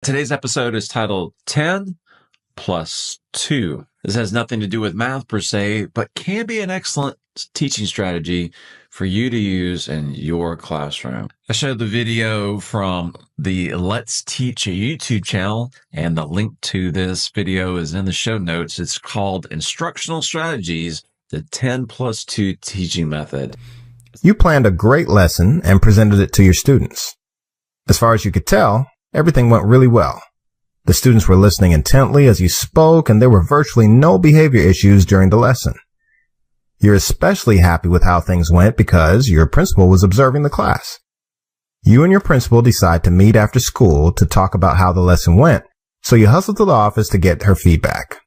Today's episode is titled 10 plus 2. This has nothing to do with math per se, but can be an excellent teaching strategy for you to use in your classroom. I showed the video from the Let's Teach a YouTube channel, and the link to this video is in the show notes. It's called Instructional Strategies, the 10 plus 2 teaching method. You planned a great lesson and presented it to your students. As far as you could tell, everything went really well. The students were listening intently as you spoke, and there were virtually no behavior issues during the lesson. You're especially happy with how things went because your principal was observing the class. You and your principal decide to meet after school to talk about how the lesson went, so you hustle to the office to get her feedback.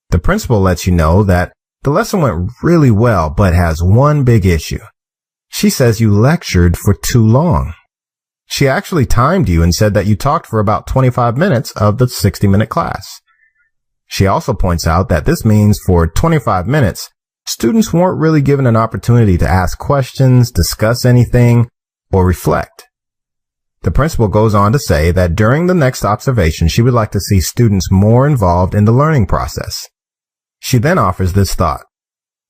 The principal lets you know that the lesson went really well, but has one big issue. She says you lectured for too long. She actually timed you and said that you talked for about 25 minutes of the 60-minute class. She also points out that this means for 25 minutes, students weren't really given an opportunity to ask questions, discuss anything, or reflect. The principal goes on to say that during the next observation, she would like to see students more involved in the learning process. She then offers this thought.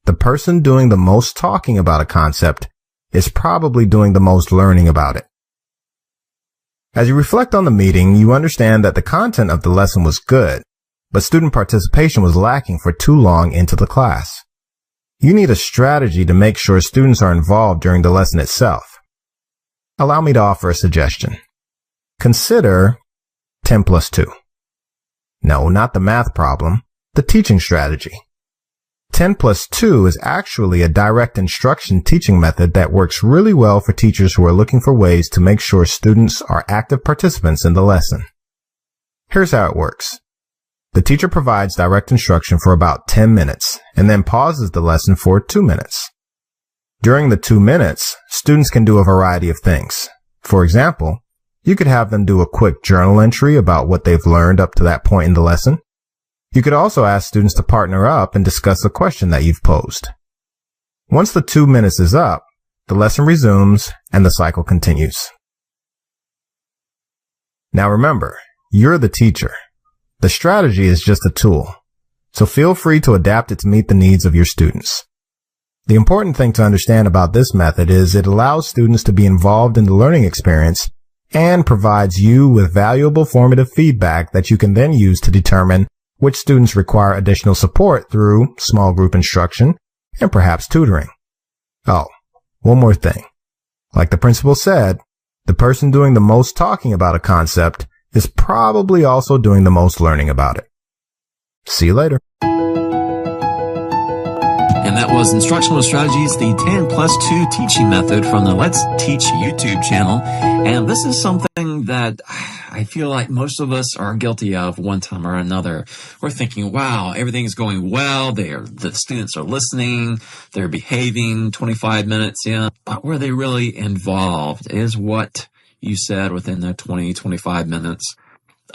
The person doing the most talking about a concept is probably doing the most learning about it. As you reflect on the meeting, you understand that the content of the lesson was good, but student participation was lacking for too long into the class. You need a strategy to make sure students are involved during the lesson itself. Allow me to offer a suggestion. Consider 10 plus 2. No, not the math problem, the teaching strategy. 10 plus 2 is actually a direct instruction teaching method that works really well for teachers who are looking for ways to make sure students are active participants in the lesson. Here's how it works. The teacher provides direct instruction for about 10 minutes and then pauses the lesson for 2 minutes. During the 2 minutes, students can do a variety of things. For example, you could have them do a quick journal entry about what they've learned up to that point in the lesson. You could also ask students to partner up and discuss a question that you've posed. Once the 2 minutes is up, the lesson resumes and the cycle continues. Now remember, you're the teacher. The strategy is just a tool, so feel free to adapt it to meet the needs of your students. The important thing to understand about this method is it allows students to be involved in the learning experience and provides you with valuable formative feedback that you can then use to determine which students require additional support through small group instruction and perhaps tutoring. Oh, one more thing. Like the principal said, the person doing the most talking about a concept is probably also doing the most learning about it. See you later. And that was Instructional Strategies, the 10 plus 2 teaching method from the Let's Teach YouTube channel. And this is something that I feel like most of us are guilty of one time or another. We're thinking, wow, everything's going well. The students are listening. They're behaving 25 minutes in. But were they really involved? Is what you said within the 20, 25 minutes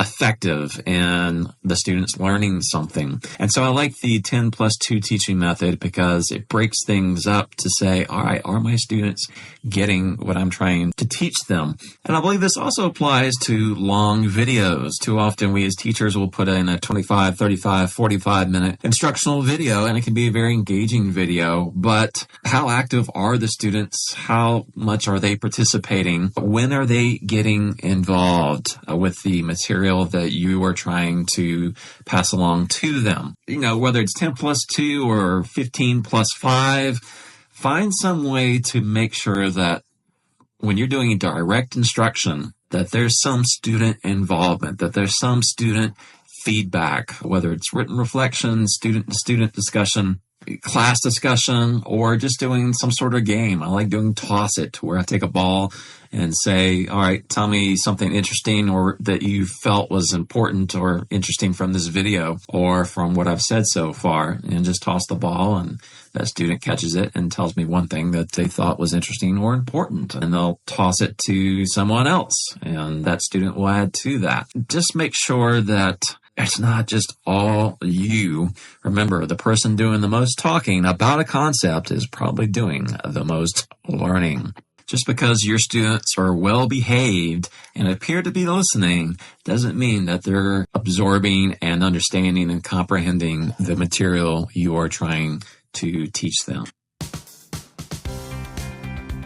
effective in the students learning something? And so I like the 10 plus 2 teaching method because it breaks things up to say, all right, are my students getting what I'm trying to teach them? And I believe this also applies to long videos. Too often we as teachers will put in a 25, 35, 45 minute instructional video, and it can be a very engaging video, but how active are the students? How much are they participating? When are they getting involved with the material that you are trying to pass along to them? You know, whether it's 10 plus 2 or 15 plus 5, find some way to make sure that when you're doing direct instruction, that there's some student involvement, that there's some student feedback, whether it's written reflection, student-to-student discussion, class discussion, or just doing some sort of game. I like doing Toss It, where I take a ball and say, all right, tell me something interesting or that you felt was important or interesting from this video or from what I've said so far, and just toss the ball, and that student catches it and tells me one thing that they thought was interesting or important, and they'll toss it to someone else, and that student will add to that. Just make sure that it's not just all you. Remember, the person doing the most talking about a concept is probably doing the most learning. Just because your students are well behaved and appear to be listening doesn't mean that they're absorbing and understanding and comprehending the material you are trying to teach them.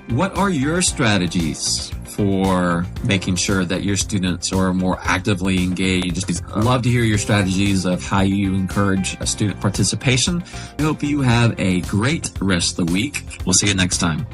What are your strategies for making sure that your students are more actively engaged? I'd love to hear your strategies of how you encourage student participation. I hope you have a great rest of the week. We'll see you next time.